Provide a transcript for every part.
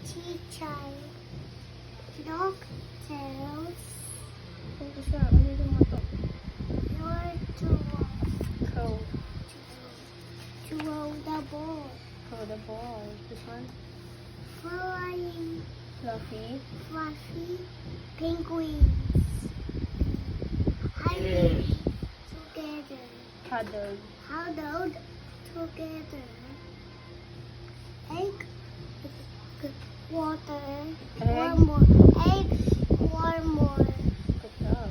teacher. Dog tails. Focus ka. Ano yung mga to? Your tool. Crow. Throw the ball. Crow the ball. This one? Flying Fluffy. fluffy penguins. Hiding together. Cuddled. Huddled together. Egg. Water. Egg. One more. Egg. One more. Good job.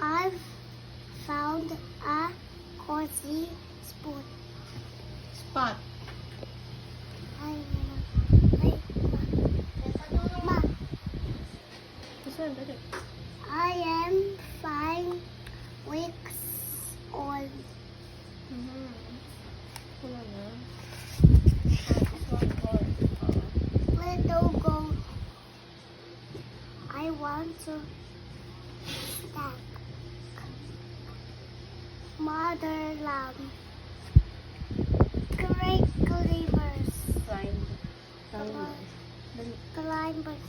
I've found a cozy spot. Spot. Wait. Ma, This one, dali. I am 5 weeks old. Wala na. This one, ball. Little goat. I want to stack. Mother lamb. Great cleavers. Climb. Dali. Climbers.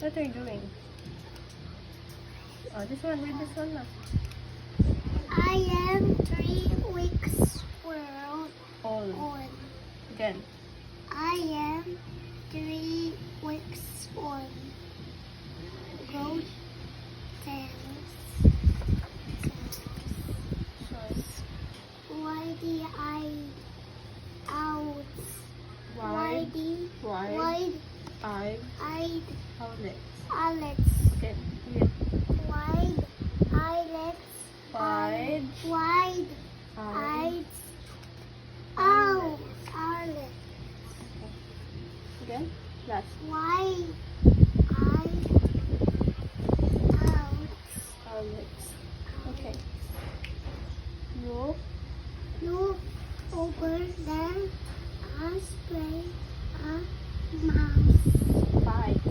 What are you doing? Oh, this one. Read this one na. I am 3 weeks All. old. Again. I am 3 weeks old. Goat tails. Sorry. Whitey eyed owls. Wide. Wide Wide. Eye. eyed Outlet. eyelets. Again. Again. Wide eyelets. Wide. Wide Eye. eyed owl. Eyelets. Again. Last. Wide eyed owls. Outlets. Okay. Look. Look over there. I spray a mouse. Spies.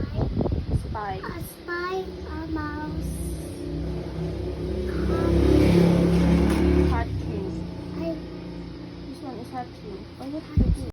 I Spy. spy a mouse.